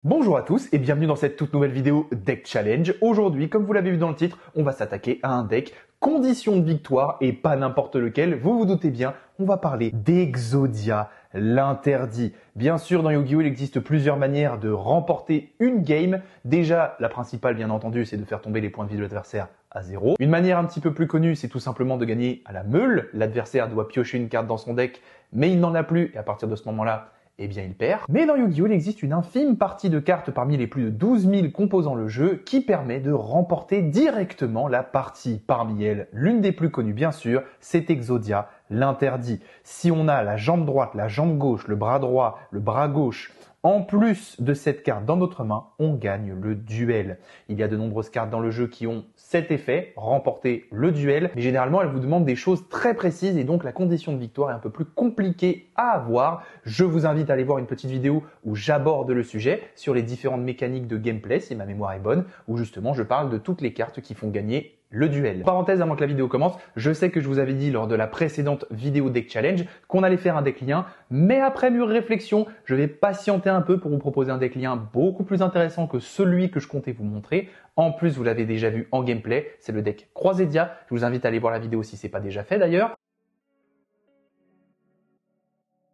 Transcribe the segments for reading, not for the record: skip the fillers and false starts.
Bonjour à tous et bienvenue dans cette toute nouvelle vidéo Deck Challenge. Aujourd'hui, comme vous l'avez vu dans le titre, on va s'attaquer à un deck condition de victoire et pas n'importe lequel. Vous vous doutez bien, on va parler d'Exodia, l'interdit. Bien sûr, dans Yu-Gi-Oh! Il existe plusieurs manières de remporter une game. Déjà, la principale, bien entendu, c'est de faire tomber les points de vie de l'adversaire à 0. Une manière un petit peu plus connue, c'est tout simplement de gagner à la meule. L'adversaire doit piocher une carte dans son deck, mais il n'en a plus et à partir de ce moment-là, eh bien il perd. Mais dans Yu-Gi-Oh! Il existe une infime partie de cartes parmi les plus de 12 000 composant le jeu qui permet de remporter directement la partie. Parmi elles, l'une des plus connues bien sûr, c'est Exodia, l'interdit. Si on a la jambe droite, la jambe gauche, le bras droit, le bras gauche, en plus de cette carte dans notre main, on gagne le duel. Il y a de nombreuses cartes dans le jeu qui ont cet effet, remporter le duel, mais généralement elles vous demandent des choses très précises et donc la condition de victoire est un peu plus compliquée à avoir. Je vous invite à aller voir une petite vidéo où j'aborde le sujet sur les différentes mécaniques de gameplay, si ma mémoire est bonne, où justement je parle de toutes les cartes qui font gagner le duel. Parenthèse avant que la vidéo commence, je sais que je vous avais dit lors de la précédente vidéo deck challenge qu'on allait faire un deck lien, mais après mûre réflexion, je vais patienter un peu pour vous proposer un deck lien beaucoup plus intéressant que celui que je comptais vous montrer. En plus, vous l'avez déjà vu en gameplay, c'est le deck Croisédia. Je vous invite à aller voir la vidéo si ce n'est pas déjà fait d'ailleurs.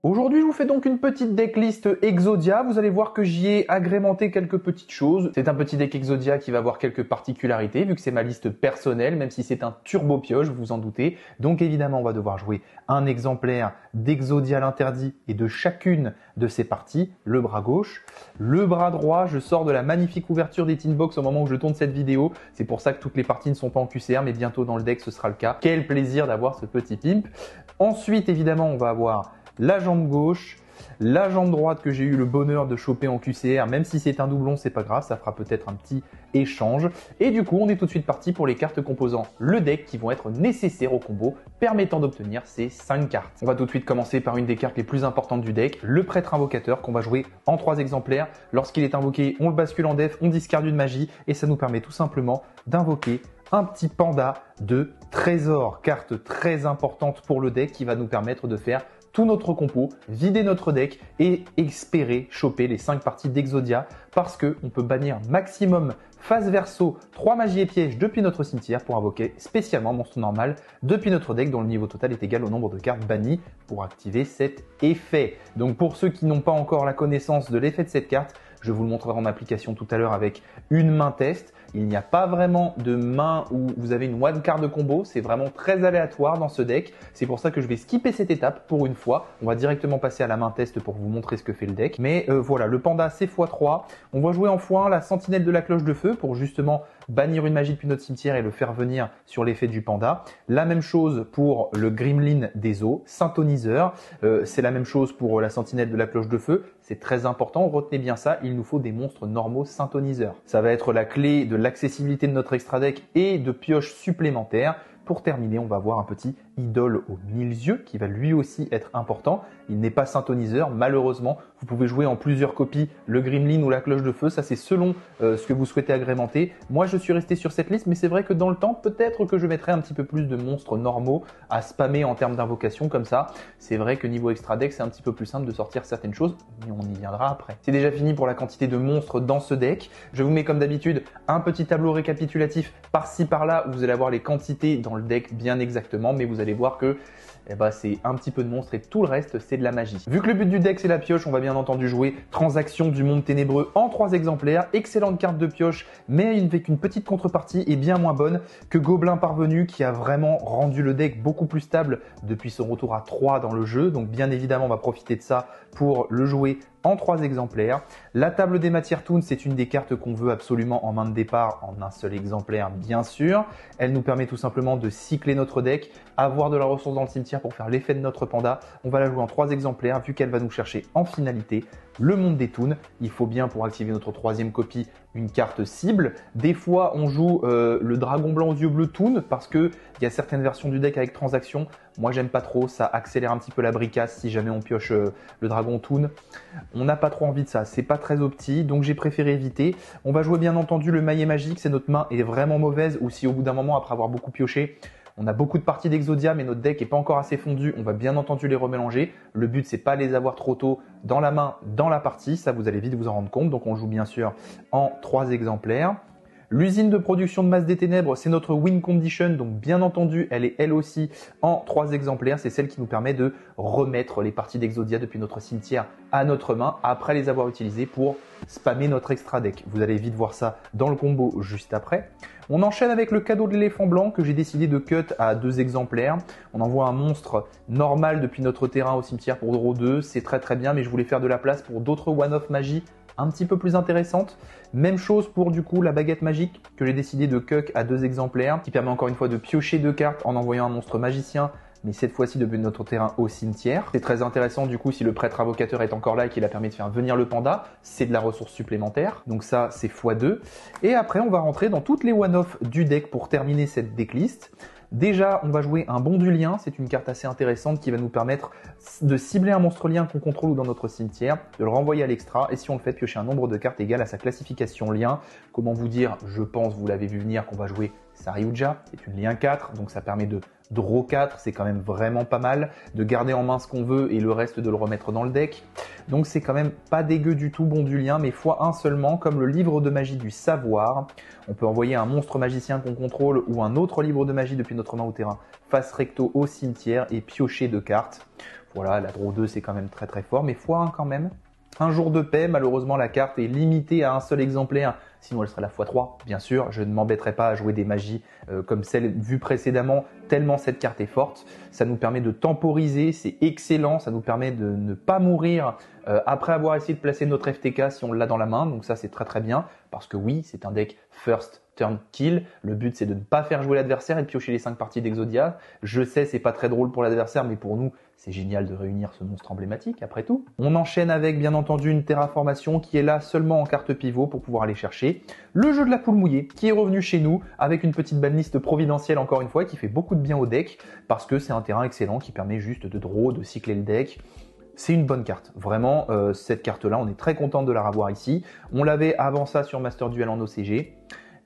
Aujourd'hui, je vous fais donc une petite decklist Exodia. Vous allez voir que j'y ai agrémenté quelques petites choses. C'est un petit deck Exodia qui va avoir quelques particularités vu que c'est ma liste personnelle, même si c'est un turbo pioche, vous vous en doutez. Donc évidemment, on va devoir jouer un exemplaire d'Exodia l'interdit et de chacune de ces parties, le bras gauche. Le bras droit, je sors de la magnifique ouverture des Tinbox au moment où je tourne cette vidéo. C'est pour ça que toutes les parties ne sont pas en QCR, mais bientôt dans le deck, ce sera le cas. Quel plaisir d'avoir ce petit pimp. Ensuite, évidemment, on va avoir la jambe gauche, la jambe droite que j'ai eu le bonheur de choper en QCR, même si c'est un doublon, c'est pas grave, ça fera peut-être un petit échange. Et du coup, on est tout de suite parti pour les cartes composant le deck qui vont être nécessaires au combo, permettant d'obtenir ces 5 cartes. On va tout de suite commencer par une des cartes les plus importantes du deck, le prêtre invocateur qu'on va jouer en 3 exemplaires. Lorsqu'il est invoqué, on le bascule en def, on discarde une magie et ça nous permet tout simplement d'invoquer un petit panda de trésor, carte très importante pour le deck qui va nous permettre de faire tout notre compo, vider notre deck et espérer choper les 5 parties d'Exodia parce qu'on peut bannir maximum face verso 3 magies et pièges depuis notre cimetière pour invoquer spécialement monstre normal depuis notre deck dont le niveau total est égal au nombre de cartes bannies pour activer cet effet. Donc pour ceux qui n'ont pas encore la connaissance de l'effet de cette carte, je vous le montrerai en application tout à l'heure avec une main test. Il n'y a pas vraiment de main où vous avez une one card de combo. C'est vraiment très aléatoire dans ce deck. C'est pour ça que je vais skipper cette étape pour une fois. On va directement passer à la main test pour vous montrer ce que fait le deck. Mais voilà, le panda c'est x3. On va jouer en x1 la sentinelle de la cloche de feu pour justement bannir une magie depuis notre cimetière et le faire venir sur l'effet du panda. La même chose pour le gremlin des eaux, synthoniseur. C'est la même chose pour la sentinelle de la cloche de feu. C'est très important, retenez bien ça, il nous faut des monstres normaux synthoniseurs. Ça va être la clé de l'accessibilité de notre extra deck et de pioches supplémentaires. Pour terminer, on va voir un petit idole aux 1000 yeux qui va lui aussi être important. Il n'est pas synthoniseur, malheureusement. Vous pouvez jouer en plusieurs copies le gremlin ou la cloche de feu. Ça, c'est selon ce que vous souhaitez agrémenter. Moi, je suis resté sur cette liste, mais c'est vrai que dans le temps, peut-être que je mettrai un petit peu plus de monstres normaux à spammer en termes d'invocation comme ça. C'est vrai que niveau extra deck, c'est un petit peu plus simple de sortir certaines choses, mais on y viendra après. C'est déjà fini pour la quantité de monstres dans ce deck. Je vous mets comme d'habitude un petit tableau récapitulatif par-ci par-là où vous allez avoir les quantités dans le deck bien exactement, mais vous allez voir que c'est un petit peu de monstre et tout le reste c'est de la magie. Vu que le but du deck c'est la pioche, on va bien entendu jouer Transaction du Monde Ténébreux en 3 exemplaires. Excellente carte de pioche, mais avec une petite contrepartie et bien moins bonne que Gobelin Parvenu qui a vraiment rendu le deck beaucoup plus stable depuis son retour à 3 dans le jeu. Donc bien évidemment on va profiter de ça pour le jouer en 3 exemplaires. La table des matières toon, c'est une des cartes qu'on veut absolument en main de départ en un seul exemplaire bien sûr. Elle nous permet tout simplement de cycler notre deck, avoir de la ressource dans le cimetière pour faire l'effet de notre panda. On va la jouer en 3 exemplaires vu qu'elle va nous chercher en finalité le monde des toons. Il faut bien pour activer notre 3e copie une carte cible. Des fois on joue le dragon blanc aux yeux bleus toon parce que il y a certaines versions du deck avec transaction. Moi j'aime pas trop, ça accélère un petit peu la bricasse si jamais on pioche le dragon toon. On n'a pas trop envie de ça, c'est pas très opti, donc j'ai préféré éviter. On va jouer bien entendu le maillet magique, c'est notre main est vraiment mauvaise ou si au bout d'un moment après avoir beaucoup pioché, On a beaucoup de parties d'Exodia, mais notre deck n'est pas encore assez fondu. On va bien entendu les remélanger. Le but, c'est pas les avoir trop tôt dans la main, dans la partie. Ça, vous allez vite vous en rendre compte. Donc, on joue bien sûr en 3 exemplaires. L'usine de production de Masse des Ténèbres, c'est notre win condition, donc bien entendu, elle est elle aussi en 3 exemplaires. C'est celle qui nous permet de remettre les parties d'Exodia depuis notre cimetière à notre main après les avoir utilisées pour spammer notre extra deck. Vous allez vite voir ça dans le combo juste après. On enchaîne avec le cadeau de l'éléphant blanc que j'ai décidé de cut à 2 exemplaires. On envoie un monstre normal depuis notre terrain au cimetière pour draw 2. C'est très bien, mais je voulais faire de la place pour d'autres one-off magie un petit peu plus intéressantes. Même chose pour du coup la baguette magique que j'ai décidé de cuck à 2 exemplaires, qui permet encore une fois de piocher 2 cartes en envoyant un monstre magicien, mais cette fois-ci depuis notre terrain au cimetière. C'est très intéressant du coup si le prêtre invocateur est encore là et qu'il a permis de faire venir le panda, c'est de la ressource supplémentaire. Donc ça c'est x2. Et après on va rentrer dans toutes les one-off du deck pour terminer cette decklist. Déjà, on va jouer un bon du lien, c'est une carte assez intéressante qui va nous permettre de cibler un monstre lien qu'on contrôle ou dans notre cimetière, de le renvoyer à l'extra, et si on le fait, piocher un nombre de cartes égal à sa classification lien. Comment vous dire, je pense, vous l'avez vu venir, qu'on va jouer Saryuja, c'est une lien 4, donc ça permet de draw 4, c'est quand même vraiment pas mal, de garder en main ce qu'on veut et le reste de le remettre dans le deck. Donc c'est quand même pas dégueu du tout, bon du lien, mais x1 seulement, comme le livre de magie du savoir. On peut envoyer un monstre magicien qu'on contrôle ou un autre livre de magie depuis notre main au terrain, face recto au cimetière et piocher 2 cartes. Voilà, la draw 2 c'est quand même très fort, mais x1 quand même. Un jour de paix, malheureusement la carte est limitée à un seul exemplaire, sinon elle serait la x3, bien sûr. Je ne m'embêterai pas à jouer des magies comme celle vue précédemment, tellement cette carte est forte. Ça nous permet de temporiser, c'est excellent, ça nous permet de ne pas mourir après avoir essayé de placer notre FTK si on l'a dans la main, donc ça c'est très bien, parce que oui, c'est un deck first turn kill. Le but c'est de ne pas faire jouer l'adversaire et de piocher les 5 parties d'Exodia. Je sais, c'est pas très drôle pour l'adversaire, mais pour nous, c'est génial de réunir ce monstre emblématique après tout. On enchaîne avec bien entendu une terraformation qui est là seulement en carte pivot pour pouvoir aller chercher le jeu de la poule mouillée qui est revenu chez nous avec une petite banlist providentielle encore une fois qui fait beaucoup de bien au deck parce que c'est un terrain excellent qui permet juste de draw, de cycler le deck. C'est une bonne carte, vraiment cette carte-là, on est très content de la revoir ici. On l'avait avant ça sur Master Duel en OCG.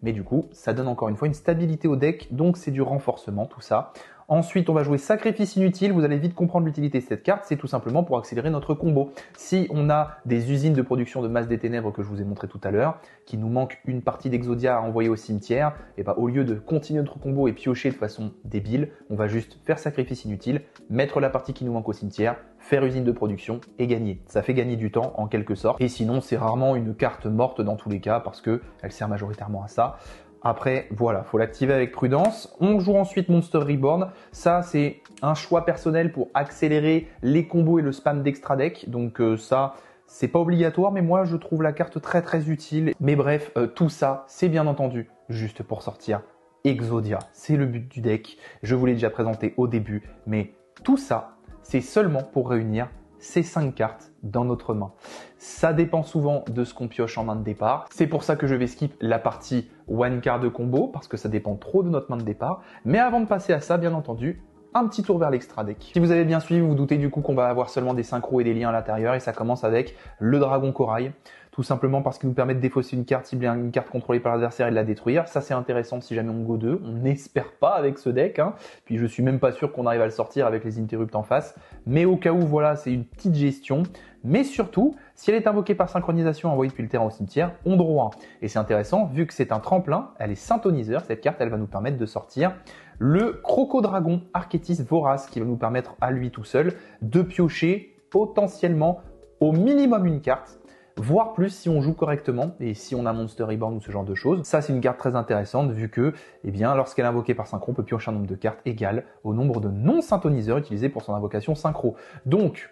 Mais du coup, ça donne encore une fois une stabilité au deck, donc c'est du renforcement tout ça. Ensuite, on va jouer Sacrifice Inutile. Vous allez vite comprendre l'utilité de cette carte. C'est tout simplement pour accélérer notre combo. Si on a des usines de production de Masse des Ténèbres que je vous ai montré tout à l'heure, qui nous manque une partie d'Exodia à envoyer au cimetière, et bah, au lieu de continuer notre combo et piocher de façon débile, on va juste faire Sacrifice Inutile, mettre la partie qui nous manque au cimetière, faire usine de production et gagner. Ça fait gagner du temps en quelque sorte. Et sinon, c'est rarement une carte morte dans tous les cas parce que elle sert majoritairement à ça. Après, voilà, faut l'activer avec prudence. On joue ensuite Monster Reborn. Ça, c'est un choix personnel pour accélérer les combos et le spam d'extra deck. Donc ça, c'est pas obligatoire, mais moi, je trouve la carte très utile. Mais bref, tout ça, c'est bien entendu juste pour sortir Exodia. C'est le but du deck. Je vous l'ai déjà présenté au début, mais tout ça, c'est seulement pour réunir ces 5 cartes dans notre main. Ça dépend souvent de ce qu'on pioche en main de départ. C'est pour ça que je vais skip la partie one card de combo, parce que ça dépend trop de notre main de départ. Mais avant de passer à ça, bien entendu, un petit tour vers l'extra deck. Si vous avez bien suivi, vous vous doutez du coup qu'on va avoir seulement des synchros et des liens à l'intérieur, et ça commence avec le dragon corail. Tout simplement parce qu'il nous permet de défausser une carte, cibler une carte contrôlée par l'adversaire et de la détruire. Ça c'est intéressant si jamais on go 2. On n'espère pas avec ce deck. Hein. Puis je suis même pas sûr qu'on arrive à le sortir avec les interrupts en face. Mais au cas où, voilà, c'est une petite gestion. Mais surtout, si elle est invoquée par synchronisation envoyée depuis le terrain au cimetière, on draw 1. Et c'est intéressant, vu que c'est un tremplin, elle est synthoniseur. Cette carte, elle va nous permettre de sortir le Crocodragon Archétis Vorace, qui va nous permettre à lui tout seul de piocher potentiellement au minimum une carte, voire plus si on joue correctement et si on a Monster Reborn ou ce genre de choses. Ça, c'est une carte très intéressante vu que, eh bien, lorsqu'elle est invoquée par synchro, on peut piocher un nombre de cartes égal au nombre de non-synthoniseurs utilisés pour son invocation synchro. Donc,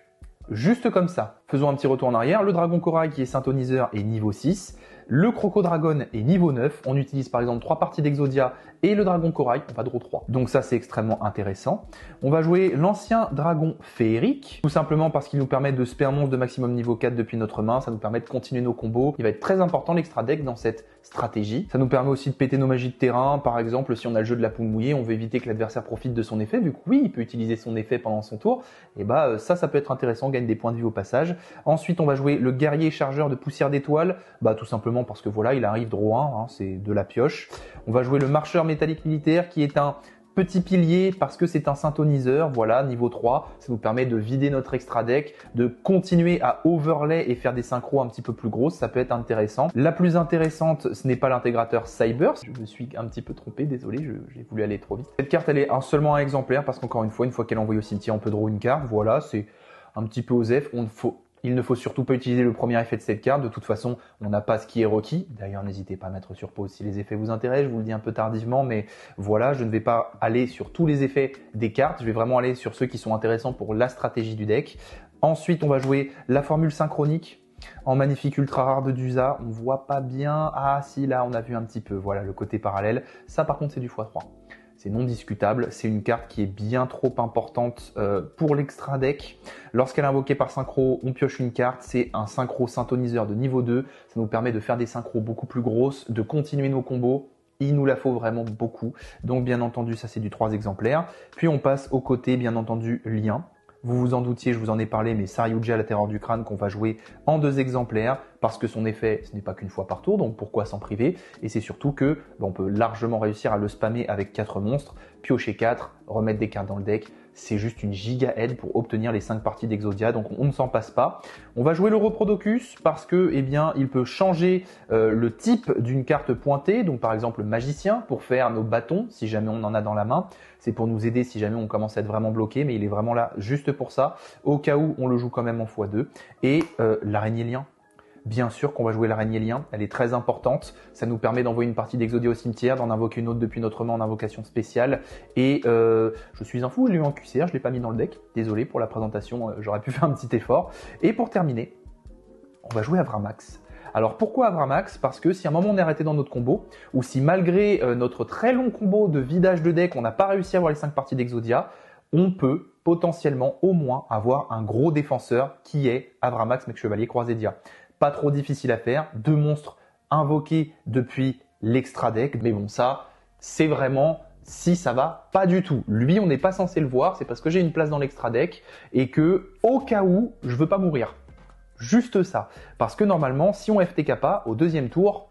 juste comme ça, faisons un petit retour en arrière. Le Dragon Corail qui est synthoniseur est niveau 6. Le Crocodragon est niveau 9. On utilise par exemple 3 parties d'Exodia et le Dragon Corail, on va draw 3. Donc ça, c'est extrêmement intéressant. On va jouer l'ancien Dragon Féerique, tout simplement parce qu'il nous permet de spare un monstre de maximum niveau 4 depuis notre main. Ça nous permet de continuer nos combos. Il va être très important l'extra deck dans cette stratégie. Ça nous permet aussi de péter nos magies de terrain. Par exemple, si on a le jeu de la poule mouillée, on veut éviter que l'adversaire profite de son effet, vu que oui, il peut utiliser son effet pendant son tour. Et bah ça peut être intéressant, on gagne des points de vie au passage. Ensuite, on va jouer le guerrier chargeur de poussière d'étoile, bah tout simplement parce que voilà, il arrive draw 1, hein, c'est de la pioche. On va jouer le marcheur métallique militaire qui est un Petit pilier parce que c'est un synthoniseur, voilà, niveau 3, ça nous permet de vider notre extra deck, de continuer à overlay et faire des synchros un petit peu plus grosses, ça peut être intéressant. La plus intéressante, ce n'est pas l'intégrateur Cyber, je me suis un petit peu trompé, désolé, j'ai voulu aller trop vite. Cette carte, elle est seulement un exemplaire parce qu'encore une fois qu'elle est envoyée au cimetière, on peut draw une carte, voilà, c'est un petit peu osef, il ne faut surtout pas utiliser le premier effet de cette carte. De toute façon, on n'a pas ce qui est requis. D'ailleurs, n'hésitez pas à mettre sur pause si les effets vous intéressent. Je vous le dis un peu tardivement, mais voilà, je ne vais pas aller sur tous les effets des cartes. Je vais vraiment aller sur ceux qui sont intéressants pour la stratégie du deck. Ensuite, on va jouer la formule synchronique en magnifique ultra rare de Dusa. On voit pas bien. Ah si, là, on a vu un petit peu. Voilà, le côté parallèle. Ça, par contre, c'est du x3. C'est non discutable, c'est une carte qui est bien trop importante pour l'extra deck. Lorsqu'elle est invoquée par synchro, on pioche une carte, c'est un synchro synthoniseur de niveau 2. Ça nous permet de faire des synchros beaucoup plus grosses, de continuer nos combos. Il nous la faut vraiment beaucoup. Donc bien entendu, ça c'est du 3 exemplaires. Puis on passe au côté, bien entendu, lien. Vous vous en doutiez, je vous en ai parlé, mais Saryuja, la terreur du crâne, qu'on va jouer en 2 exemplaires, parce que son effet, ce n'est pas qu'une fois par tour, donc pourquoi s'en priver? Et c'est surtout que on peut largement réussir à le spammer avec 4 monstres, piocher 4, remettre des cartes dans le deck. C'est juste une giga aide pour obtenir les 5 parties d'Exodia, donc on ne s'en passe pas. On va jouer le Reprodocus parce que, eh bien, il peut changer le type d'une carte pointée, donc par exemple magicien pour faire nos bâtons, si jamais on en a dans la main. C'est pour nous aider si jamais on commence à être vraiment bloqué, mais il est vraiment là juste pour ça. Au cas où, on le joue quand même en x2. Et l'araignée lien. Bien sûr qu'on va jouer l'araignée lien, elle est très importante. Ça nous permet d'envoyer une partie d'Exodia au cimetière, d'en invoquer une autre depuis notre main en invocation spéciale. Et je suis un fou, je l'ai eu en QCR, je ne l'ai pas mis dans le deck. Désolé pour la présentation, j'aurais pu faire un petit effort. Et pour terminer, on va jouer Avramax. Alors pourquoi Avramax? Parce que si à un moment on est arrêté dans notre combo, ou si malgré notre très long combo de vidage de deck, on n'a pas réussi à avoir les 5 parties d'Exodia, on peut potentiellement au moins avoir un gros défenseur qui est Avramax, mec chevalier croisé dia. Pas trop difficile à faire, 2 monstres invoqués depuis l'extra deck, mais bon ça, c'est vraiment si ça va pas du tout. Lui, on n'est pas censé le voir, c'est parce que j'ai une place dans l'extra deck et que au cas où, je veux pas mourir. Juste ça. Parce que normalement, si on FTK pas, au 2e tour,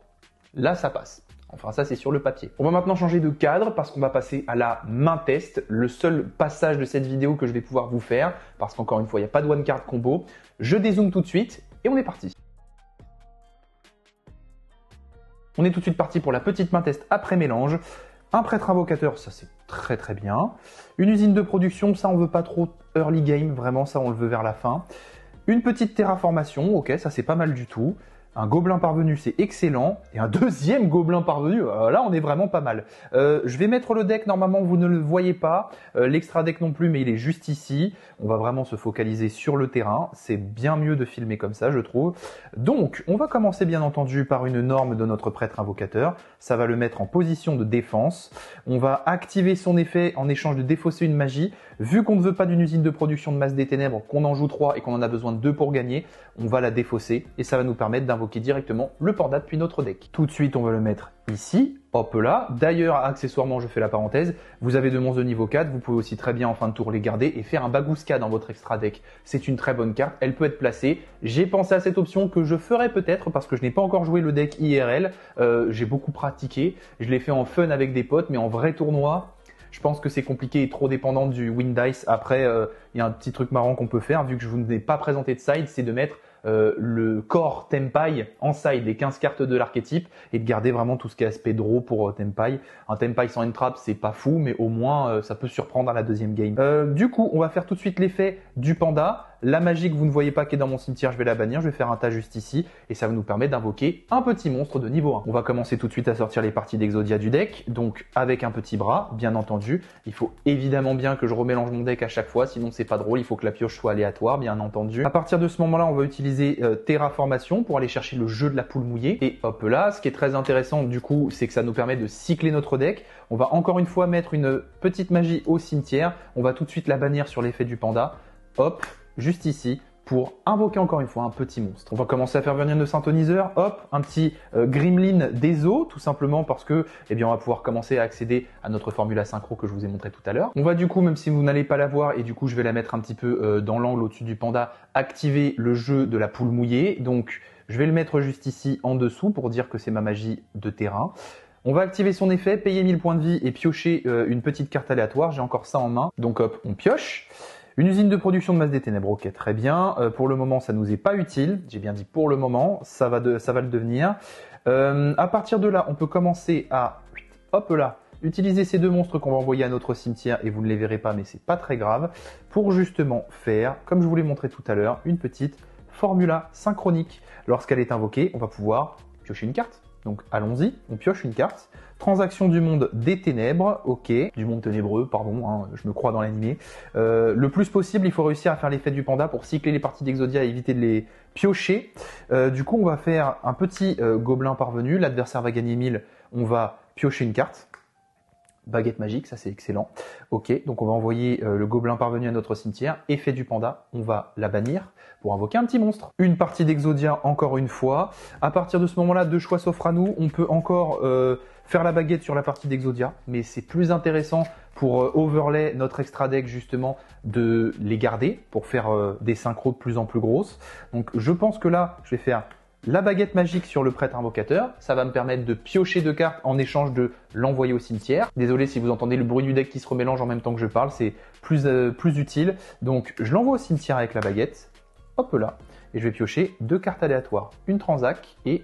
là ça passe. Enfin ça c'est sur le papier. On va maintenant changer de cadre parce qu'on va passer à la main test, le seul passage de cette vidéo que je vais pouvoir vous faire, parce qu'encore une fois il n'y a pas de one card combo. Je dézoome tout de suite et on est parti. On est tout de suite parti pour la petite main test après mélange. Un prêtre invocateur, ça c'est très très bien. Une usine de production, ça on veut pas trop early game, vraiment ça on le veut vers la fin. Une petite terraformation, ok, ça c'est pas mal du tout. Un gobelin parvenu, c'est excellent. Et un 2e gobelin parvenu, là on est vraiment pas mal. Je vais mettre le deck, normalement vous ne le voyez pas. L'extra deck non plus, mais il est juste ici. On va vraiment se focaliser sur le terrain. C'est bien mieux de filmer comme ça, je trouve. Donc, on va commencer bien entendu par une norme de notre prêtre invocateur. Ça va le mettre en position de défense. On va activer son effet en échange de défausser une magie. Vu qu'on ne veut pas d'une usine de production de masse des ténèbres, qu'on en joue 3 et qu'on en a besoin de 2 pour gagner, on va la défausser et ça va nous permettre d'invoquer directement le port-date depuis notre deck. Tout de suite, on va le mettre ici, hop là. D'ailleurs, accessoirement, je fais la parenthèse, vous avez 2 monstres de niveau 4, vous pouvez aussi très bien en fin de tour les garder et faire un Bagouska dans votre extra deck. C'est une très bonne carte, elle peut être placée. J'ai pensé à cette option que je ferai peut-être parce que je n'ai pas encore joué le deck IRL, j'ai beaucoup pratiqué, je l'ai fait en fun avec des potes, mais en vrai tournoi, je pense que c'est compliqué et trop dépendant du win dice. Après, il y a un petit truc marrant qu'on peut faire, vu que je vous ai pas présenté de side, c'est de mettre le core Tempai en side, les 15 cartes de l'archétype, et de garder vraiment tout ce qui est aspect draw pour Tempai. Un Tempai sans entrap, c'est pas fou, mais au moins ça peut surprendre à la 2e game. Du coup, on va faire tout de suite l'effet du panda. La magie que vous ne voyez pas qui est dans mon cimetière, je vais la bannir, je vais faire un tas juste ici, et ça va nous permettre d'invoquer un petit monstre de niveau 1. On va commencer tout de suite à sortir les parties d'Exodia du deck, donc avec un petit bras, bien entendu. Il faut évidemment bien que je remélange mon deck à chaque fois, sinon c'est pas drôle, il faut que la pioche soit aléatoire, bien entendu. À partir de ce moment-là, on va utiliser Terraformation pour aller chercher le jeu de la poule mouillée, et hop là, ce qui est très intéressant du coup, c'est que ça nous permet de cycler notre deck. On va encore une fois mettre une petite magie au cimetière, on va tout de suite la bannir sur l'effet du panda, hop, juste ici, pour invoquer encore une fois un petit monstre. On va commencer à faire venir nos synthoniseurs, hop, un petit Gremlin des eaux, tout simplement parce que, eh bien, on va pouvoir commencer à accéder à notre formule synchro que je vous ai montré tout à l'heure. On va du coup, même si vous n'allez pas la voir, et du coup je vais la mettre un petit peu dans l'angle au-dessus du panda, activer le jeu de la poule mouillée. Donc, je vais le mettre juste ici en dessous pour dire que c'est ma magie de terrain. On va activer son effet, payer 1000 points de vie et piocher une petite carte aléatoire. J'ai encore ça en main. Donc hop, on pioche. Une usine de production de masse des ténèbres, ok, très bien. Pour le moment, ça nous est pas utile. J'ai bien dit pour le moment, ça va le devenir. À partir de là, on peut commencer à, hop là, utiliser ces deux monstres qu'on va envoyer à notre cimetière et vous ne les verrez pas, mais c'est pas très grave, pour justement faire, comme je vous l'ai montré tout à l'heure, une petite formula synchronique. Lorsqu'elle est invoquée, on va pouvoir piocher une carte. Donc allons-y, on pioche une carte. Transaction du monde des ténèbres, ok. Du monde ténébreux, pardon, hein, je me crois dans l'animé. Le plus possible, il faut réussir à faire l'effet du panda pour cycler les parties d'Exodia et éviter de les piocher. Du coup, on va faire un petit gobelin parvenu. L'adversaire va gagner 1000, on va piocher une carte. Baguette magique, ça c'est excellent. Ok, donc on va envoyer le gobelin parvenu à notre cimetière. Effet du panda, on va la bannir pour invoquer un petit monstre. Une partie d'Exodia encore une fois. À partir de ce moment-là, deux choix s'offrent à nous. On peut encore faire la baguette sur la partie d'Exodia, mais c'est plus intéressant pour overlay notre extra deck justement de les garder pour faire des synchros de plus en plus grosses. Donc je pense que là, je vais faire la baguette magique sur le prêtre invocateur, ça va me permettre de piocher deux cartes en échange de l'envoyer au cimetière. Désolé si vous entendez le bruit du deck qui se remélange en même temps que je parle, c'est plus utile. Donc je l'envoie au cimetière avec la baguette, hop là, et je vais piocher deux cartes aléatoires, une transac et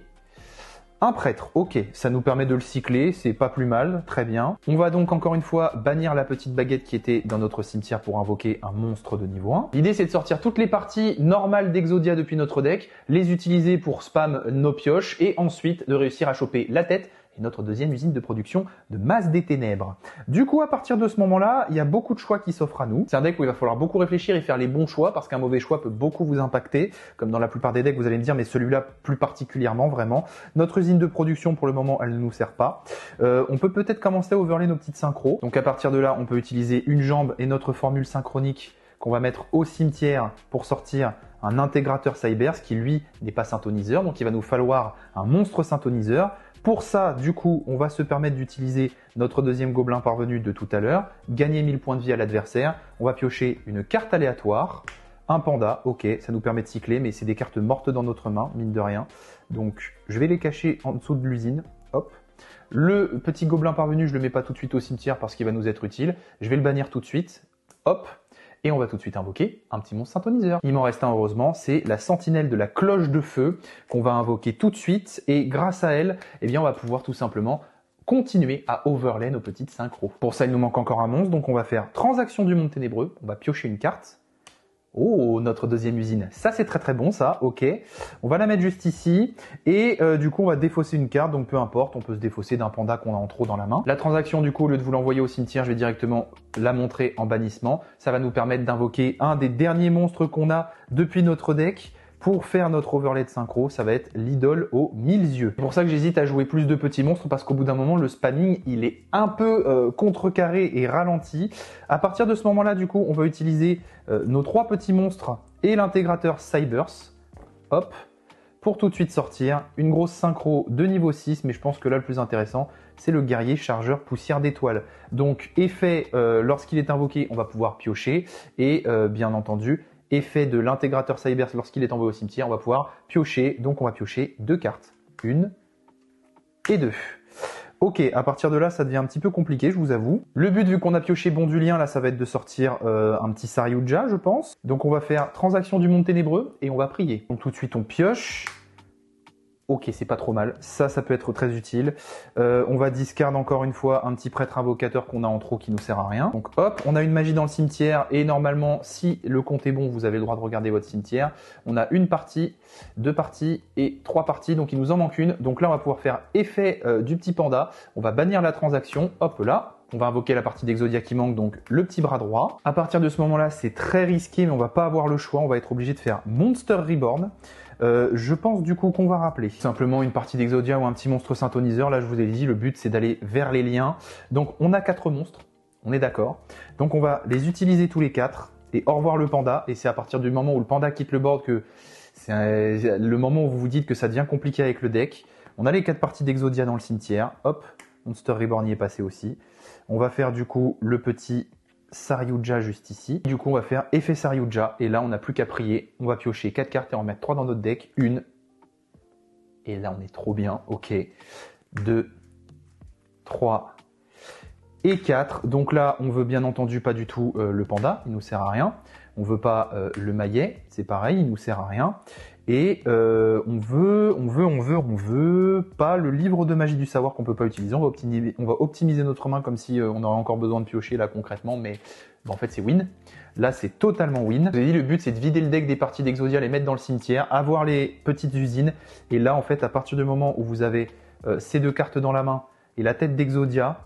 un prêtre. Ok, ça nous permet de le cycler, c'est pas plus mal, très bien. On va donc encore une fois bannir la petite baguette qui était dans notre cimetière pour invoquer un monstre de niveau 1. L'idée c'est de sortir toutes les parties normales d'Exodia depuis notre deck, les utiliser pour spam nos pioches et ensuite de réussir à choper la tête et notre deuxième usine de production de masse des ténèbres. Du coup, à partir de ce moment-là, il y a beaucoup de choix qui s'offrent à nous. C'est un deck où il va falloir beaucoup réfléchir et faire les bons choix parce qu'un mauvais choix peut beaucoup vous impacter. Comme dans la plupart des decks, vous allez me dire, mais celui-là plus particulièrement, vraiment. Notre usine de production, pour le moment, elle ne nous sert pas. On peut peut-être commencer à overlay nos petites synchros. Donc à partir de là, on peut utiliser une jambe et notre formule synchronique qu'on va mettre au cimetière pour sortir un intégrateur Cybers qui, lui, n'est pas synthoniseur. Donc il va nous falloir un monstre synthoniseur. Pour ça, du coup, on va se permettre d'utiliser notre deuxième gobelin parvenu de tout à l'heure, gagner 1000 points de vie à l'adversaire. On va piocher une carte aléatoire, un panda, ok, ça nous permet de cycler, mais c'est des cartes mortes dans notre main, mine de rien. Donc, je vais les cacher en dessous de l'usine, hop. Le petit gobelin parvenu, je le mets pas tout de suite au cimetière parce qu'il va nous être utile. Je vais le bannir tout de suite, hop. Et on va tout de suite invoquer un petit monstre synthoniseur. Il m'en reste un heureusement, c'est la sentinelle de la cloche de feu qu'on va invoquer tout de suite. Et grâce à elle, eh bien, on va pouvoir tout simplement continuer à overlay nos petites synchros. Pour ça, il nous manque encore un monstre, donc on va faire transaction du monde ténébreux. On va piocher une carte. Oh, notre deuxième usine. Ça, c'est très très bon, ça. Ok. On va la mettre juste ici. Et du coup, on va défausser une carte. Donc, peu importe, on peut se défausser d'un panda qu'on a en trop dans la main. La transaction, du coup, au lieu de vous l'envoyer au cimetière, je vais directement la montrer en bannissement. Ça va nous permettre d'invoquer un des derniers monstres qu'on a depuis notre deck. Pour faire notre overlay de synchro, ça va être l'idole aux 1000 yeux. C'est pour ça que j'hésite à jouer plus de petits monstres parce qu'au bout d'un moment, le spamming, il est un peu contrecarré et ralenti. À partir de ce moment-là, du coup, on va utiliser nos trois petits monstres et l'intégrateur Cybers. Hop, pour tout de suite sortir une grosse synchro de niveau 6, mais je pense que là, le plus intéressant, c'est le guerrier chargeur poussière d'étoiles. Donc, effet, lorsqu'il est invoqué, on va pouvoir piocher et bien entendu, effet de l'intégrateur Cybers lorsqu'il est envoyé au cimetière, on va pouvoir piocher. Donc on va piocher deux cartes, une et deux. Ok, à partir de là, ça devient un petit peu compliqué, je vous avoue. Le but, vu qu'on a pioché Bondulien, là, ça va être de sortir un petit Saryuja, je pense. Donc on va faire transaction du monde ténébreux et on va prier. Donc tout de suite, on pioche. Ok, c'est pas trop mal. Ça peut être très utile. On va discard encore une fois un petit prêtre invocateur qu'on a en trop qui nous sert à rien. Donc hop, on a une magie dans le cimetière et normalement, si le compte est bon, vous avez le droit de regarder votre cimetière. On a une partie, deux parties et trois parties, donc il nous en manque une. Donc là, on va pouvoir faire effet du petit panda. On va bannir la transaction. Hop là. On va invoquer la partie d'Exodia qui manque, donc le petit bras droit. À partir de ce moment-là, c'est très risqué, mais on va pas avoir le choix. On va être obligé de faire Monster Reborn. Je pense du coup qu'on va rappeler simplement une partie d'Exodia ou un petit monstre synthoniseur. Là, je vous ai dit, le but c'est d'aller vers les liens. Donc, on a 4 monstres, on est d'accord. Donc, on va les utiliser tous les 4 et au revoir le panda. Et c'est à partir du moment où le panda quitte le board que c'est le moment où vous vous dites que ça devient compliqué avec le deck. On a les 4 parties d'Exodia dans le cimetière. Hop, Monster Reborn y est passé aussi. On va faire du coup le petit Saryuja juste ici. Du coup, on va faire effet Saryuja. Et là, on n'a plus qu'à prier. On va piocher 4 cartes et en mettre 3 dans notre deck. Une. Et là, on est trop bien. Ok. 2. 3 et 4. Donc là, on veut bien entendu pas du tout le panda, il nous sert à rien. On veut pas le maillet, c'est pareil, il nous sert à rien. Et on veut pas le livre de magie du savoir qu'on peut pas utiliser. On va optimiser notre main comme si on aurait encore besoin de piocher là concrètement, mais en fait c'est win. Là c'est totalement win. Je vous ai dit, le but c'est de vider le deck des parties d'Exodia, les mettre dans le cimetière, avoir les petites usines. Et là en fait à partir du moment où vous avez ces 2 cartes dans la main et la tête d'Exodia,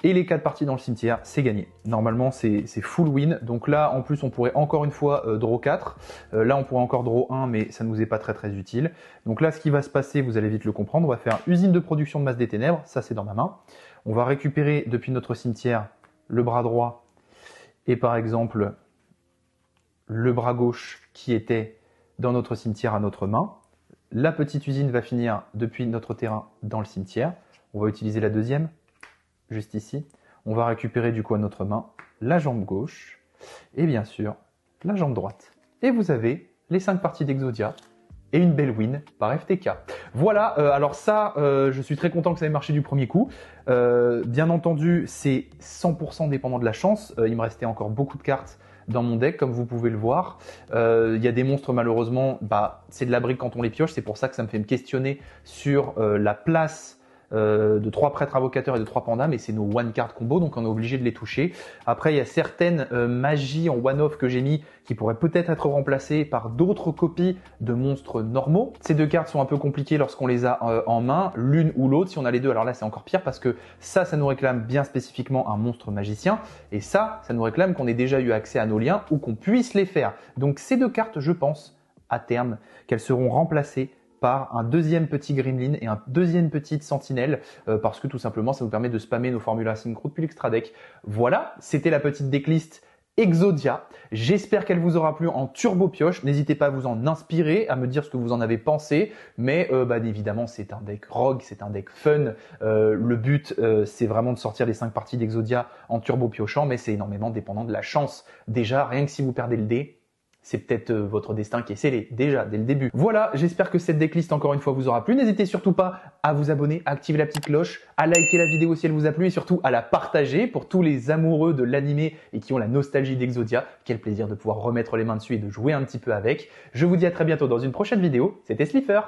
et les 4 parties dans le cimetière, c'est gagné. Normalement, c'est full win. Donc là, en plus, on pourrait encore une fois draw 4. Là, on pourrait encore draw 1, mais ça ne nous est pas très utile. Donc là, ce qui va se passer, vous allez vite le comprendre, on va faire usine de production de masse des ténèbres. Ça, c'est dans ma main. On va récupérer depuis notre cimetière le bras droit et par exemple le bras gauche qui était dans notre cimetière à notre main. La petite usine va finir depuis notre terrain dans le cimetière. On va utiliser la deuxième. Juste ici, on va récupérer du coup à notre main la jambe gauche et bien sûr la jambe droite. Et vous avez les 5 parties d'Exodia et une belle win par FTK. Voilà, alors ça, je suis très content que ça ait marché du premier coup. Bien entendu, c'est 100% dépendant de la chance. Il me restait encore beaucoup de cartes dans mon deck, comme vous pouvez le voir. Il y a des monstres, malheureusement, c'est de la brique quand on les pioche. C'est pour ça que ça me fait me questionner sur la place de 3 prêtres invocateurs et de 3 pandas, mais c'est nos one card combo, donc on est obligé de les toucher. Après, il y a certaines magies en one-off que j'ai mis qui pourraient peut-être être remplacées par d'autres copies de monstres normaux. Ces 2 cartes sont un peu compliquées lorsqu'on les a en main, l'une ou l'autre. Si on a les deux, alors là c'est encore pire parce que ça nous réclame bien spécifiquement un monstre magicien, et ça nous réclame qu'on ait déjà eu accès à nos liens ou qu'on puisse les faire. Donc ces 2 cartes, je pense, à terme, qu'elles seront remplacées par un deuxième petit gremlin et un deuxième petite sentinelle parce que tout simplement ça nous permet de spammer nos formulas synchro depuis l'extra deck. Voilà, c'était la petite decklist Exodia. J'espère qu'elle vous aura plu en turbo pioche. N'hésitez pas à vous en inspirer, à me dire ce que vous en avez pensé. Mais évidemment, c'est un deck rogue, c'est un deck fun. Le but, c'est vraiment de sortir les 5 parties d'Exodia en turbo piochant, mais c'est énormément dépendant de la chance. Déjà, rien que si vous perdez le dé, c'est peut-être votre destin qui est scellé, déjà, dès le début. Voilà, j'espère que cette decklist, encore une fois, vous aura plu. N'hésitez surtout pas à vous abonner, à activer la petite cloche, à liker la vidéo si elle vous a plu et surtout à la partager pour tous les amoureux de l'animé et qui ont la nostalgie d'Exodia. Quel plaisir de pouvoir remettre les mains dessus et de jouer un petit peu avec. Je vous dis à très bientôt dans une prochaine vidéo. C'était Slifer.